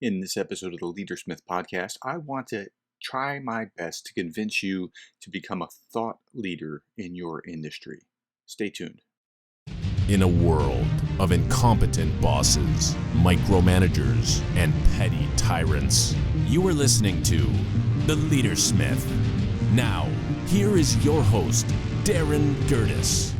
In this episode of the Leadersmith podcast, I want to try my best to convince you to become a thought leader in your industry. Stay tuned. In a world of incompetent bosses, micromanagers, and petty tyrants, you are listening to The Leadersmith. Now, here is your host, Darin Gerdes.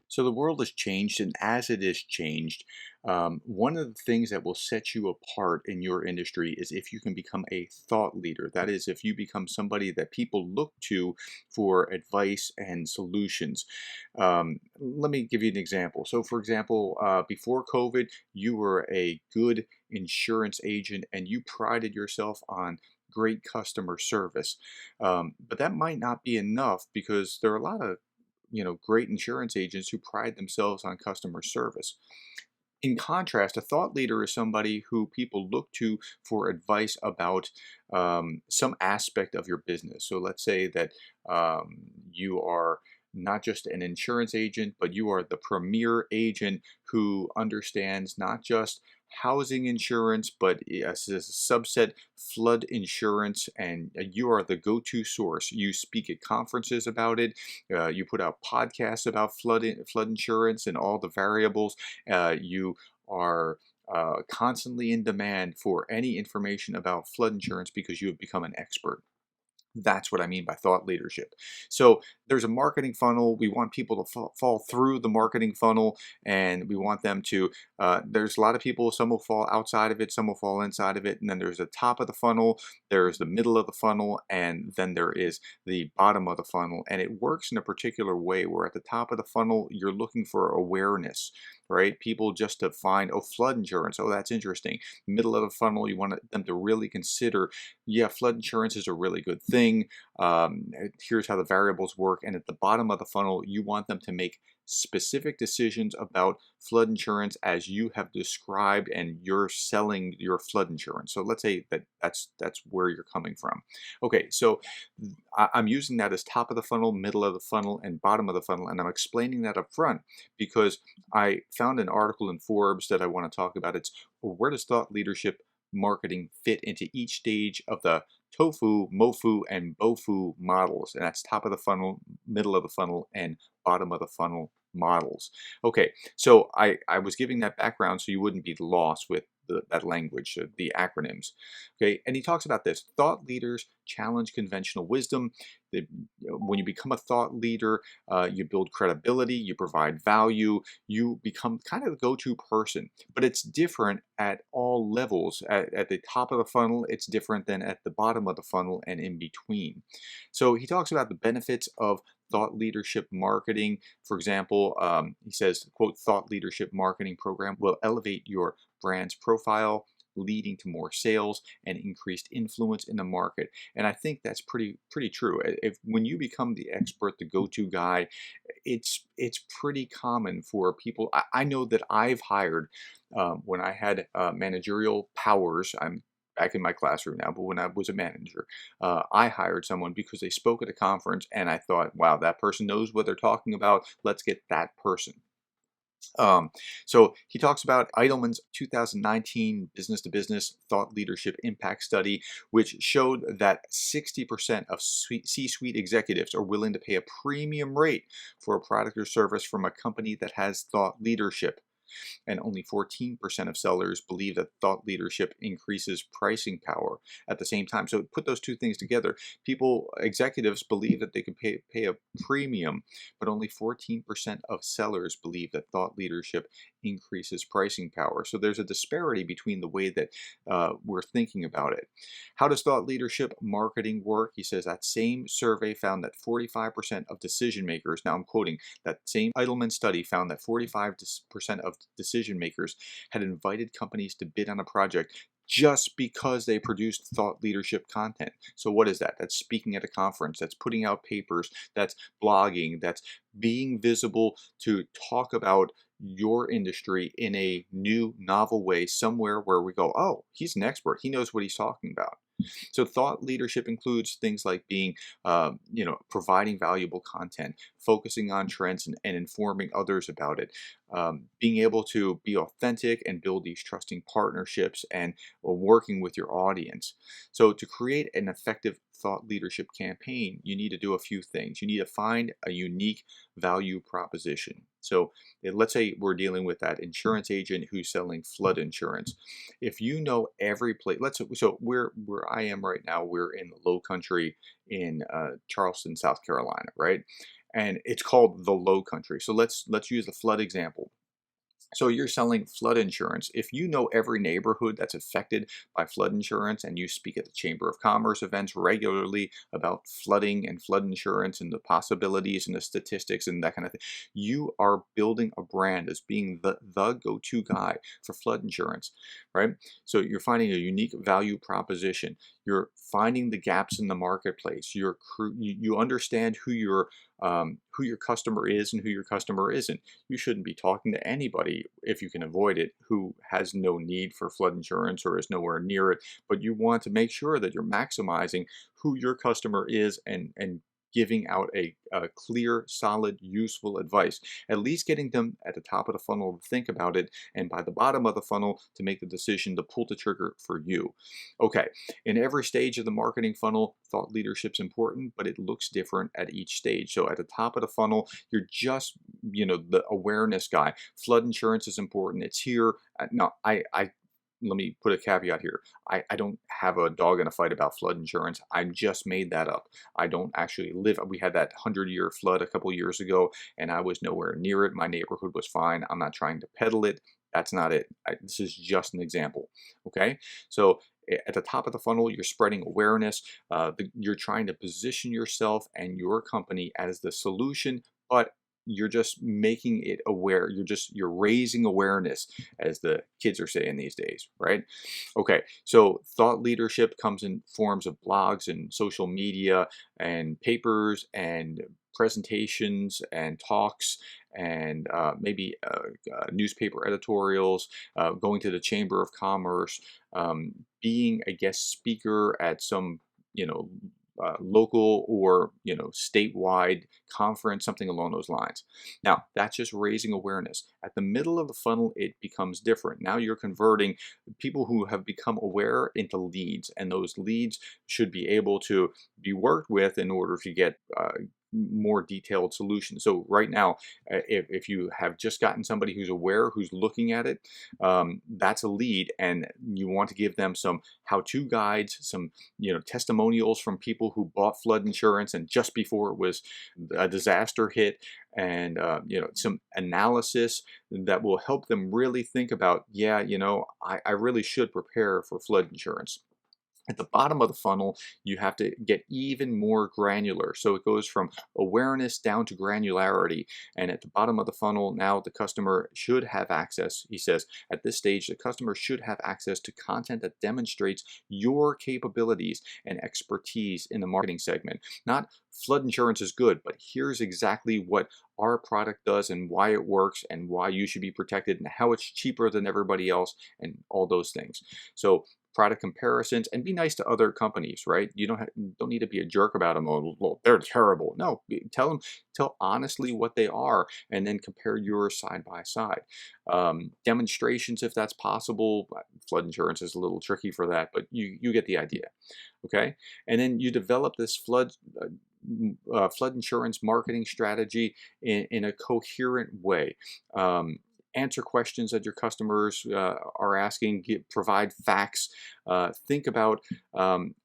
So the world has changed, and as it is changed, one of the things that will set you apart in your industry is if you can become a thought leader. That is, if you become somebody that people look to for advice and solutions. Let me give you an example. So, for example, before COVID, you were a good insurance agent and you prided yourself on great customer service. But that might not be enough because there are a lot of great insurance agents who pride themselves on customer service. In contrast, a thought leader is somebody who people look to for advice about some aspect of your business. So let's say that you are not just an insurance agent, but you are the premier agent who understands not just housing insurance, but as a subset, flood insurance, and you are the go-to source. You speak at conferences about it. You put out podcasts about flood insurance and all the variables. You are constantly in demand for any information about flood insurance because you have become an expert. That's what I mean by thought leadership. So there's a marketing funnel. We want people to fall through the marketing funnel, and we want them to. There's a lot of people. Some will fall outside of it. Some will fall inside of it. And then there's the top of the funnel. There's the middle of the funnel, and then there is the bottom of the funnel. And it works in a particular way where at the top of the funnel, you're looking for awareness, right? People just to find, oh, flood insurance. Oh, that's interesting. Middle of the funnel, you want them to really consider, yeah, flood insurance is a really good thing. Here's how the variables work. And at the bottom of the funnel, you want them to make specific decisions about flood insurance as you have described, and you're selling your flood insurance. So let's say that's where you're coming from. Okay, so I'm using that as top of the funnel, middle of the funnel, and bottom of the funnel, and I'm explaining that up front because I found an article in Forbes that I want to talk about. It's where does thought leadership marketing fit into each stage of the TOFU, MOFU, and BOFU models. And that's top of the funnel, middle of the funnel, and bottom of the funnel models. Okay, so I was giving that background so you wouldn't be lost with that language, the acronyms. Okay, and he talks about this. Thought leaders challenge conventional wisdom. When you become a thought leader, you build credibility, you provide value, you become kind of the go-to person. But it's different at all levels. At the top of the funnel, it's different than at the bottom of the funnel and in between. So he talks about the benefits of thought leadership marketing. For example, he says, quote, thought leadership marketing program will elevate your brand's profile, leading to more sales and increased influence in the market. And I think that's pretty true. If when you become the expert, the go-to guy, it's pretty common for people. I know that I've hired when I had managerial powers. I'm back in my classroom now, but when I was a manager, I hired someone because they spoke at a conference, and I thought, wow, that person knows what they're talking about. Let's get that person. So he talks about Edelman's 2019 business to business thought leadership impact study, which showed that 60% of C-suite executives are willing to pay a premium rate for a product or service from a company that has thought leadership. And only 14% of sellers believe that thought leadership increases pricing power at the same time. So put those two things together. Executives believe that they can pay a premium, but only 14% of sellers believe that thought leadership increases pricing power. So there's a disparity between the way that we're thinking about it. How does thought leadership marketing work? He says that same survey found that 45% of decision makers, now I'm quoting, that same Edelman study found that 45% of decision makers had invited companies to bid on a project just because they produced thought leadership content. So what is that? That's speaking at a conference, that's putting out papers, that's blogging, that's being visible to talk about your industry in a new, novel way, somewhere where we go, oh, he's an expert. He knows what he's talking about. So thought leadership includes things like being, providing valuable content, focusing on trends and informing others about it, being able to be authentic and build these trusting partnerships and working with your audience. So to create an effective thought leadership campaign, you need to do a few things. You need to find a unique value proposition. So let's say we're dealing with that insurance agent who's selling flood insurance. If you know every place, so where I am right now, we're in the Low Country in Charleston, South Carolina, right? And it's called the Low Country. So let's use the flood example. So you're selling flood insurance. If you know every neighborhood that's affected by flood insurance and you speak at the Chamber of Commerce events regularly about flooding and flood insurance and the possibilities and the statistics and that kind of thing, you are building a brand as being the go-to guy for flood insurance, right? So you're finding a unique value proposition. You're finding the gaps in the marketplace. You understand who your customer is and who your customer isn't. You shouldn't be talking to anybody, if you can avoid it, who has no need for flood insurance or is nowhere near it. But you want to make sure that you're maximizing who your customer is and giving out a clear, solid, useful advice. At least getting them at the top of the funnel to think about it, and by the bottom of the funnel to make the decision to pull the trigger for you. Okay, in every stage of the marketing funnel, thought leadership's important, but it looks different at each stage. So at the top of the funnel, you're just, the awareness guy. Flood insurance is important. It's here. No, I let me put a caveat here. I don't have a dog in a fight about flood insurance. I just made that up. I don't actually live. We had that 100-year flood a couple years ago, and I was nowhere near it. My neighborhood was fine. I'm not trying to peddle it. That's not it. This is just an example. Okay, so at the top of the funnel, you're spreading awareness. You're trying to position yourself and your company as the solution, but you're just making it aware. You're raising awareness, as the kids are saying these days, right? Okay, so thought leadership comes in forms of blogs and social media and papers and presentations and talks and newspaper editorials, going to the Chamber of Commerce, being a guest speaker at some, you know, local or statewide conference, something along those lines. Now that's just raising awareness. At the middle of the funnel, it becomes different. Now you're converting people who have become aware into leads, and those leads should be able to be worked with in order to get more detailed solutions. So right now, if you have just gotten somebody who's aware, who's looking at it, that's a lead, and you want to give them some how-to guides, some testimonials from people who bought flood insurance and just before it was a disaster hit, and some analysis that will help them really think about, I really should prepare for flood insurance. At the bottom of the funnel, you have to get even more granular. So it goes from awareness down to granularity. And at the bottom of the funnel, now the customer should have access. He says, at this stage, the customer should have access to content that demonstrates your capabilities and expertise in the marketing segment. Not flood insurance is good, but here's exactly what our product does and why it works and why you should be protected and how it's cheaper than everybody else and all those things. So product comparisons, and be nice to other companies, right? You don't need to be a jerk about them. Oh, well, they're terrible. No, tell honestly what they are, and then compare yours side by side. Demonstrations, if that's possible. Flood insurance is a little tricky for that, but you get the idea. Okay, and then you develop this flood insurance marketing strategy in a coherent way. Answer questions that your customers are asking, provide facts, think about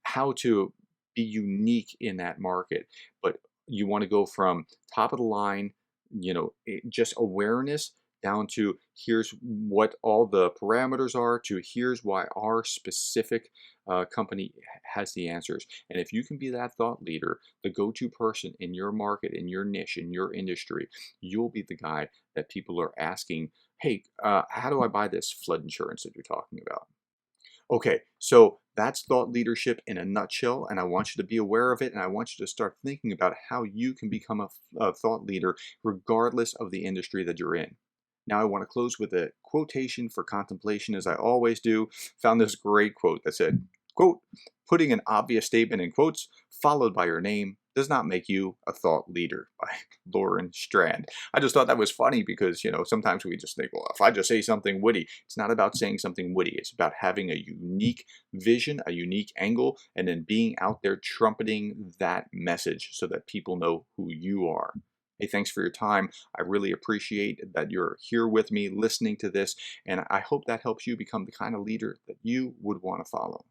how to be unique in that market. But you want to go from top of the line, just awareness, down to here's what all the parameters are, to here's why our specific company has the answers. And if you can be that thought leader, the go-to person in your market, in your niche, in your industry, you'll be the guy that people are asking, hey, how do I buy this flood insurance that you're talking about? Okay, so that's thought leadership in a nutshell, and I want you to be aware of it, and I want you to start thinking about how you can become a thought leader regardless of the industry that you're in. Now I want to close with a quotation for contemplation, as I always do. Found this great quote that said, Quote, putting an obvious statement in quotes followed by your name does not make you a thought leader, by Lauren Strand. I just thought that was funny because, sometimes we just think, well, if I just say something witty, it's not about saying something witty. It's about having a unique vision, a unique angle, and then being out there trumpeting that message so that people know who you are. Hey, thanks for your time. I really appreciate that you're here with me listening to this, and I hope that helps you become the kind of leader that you would want to follow.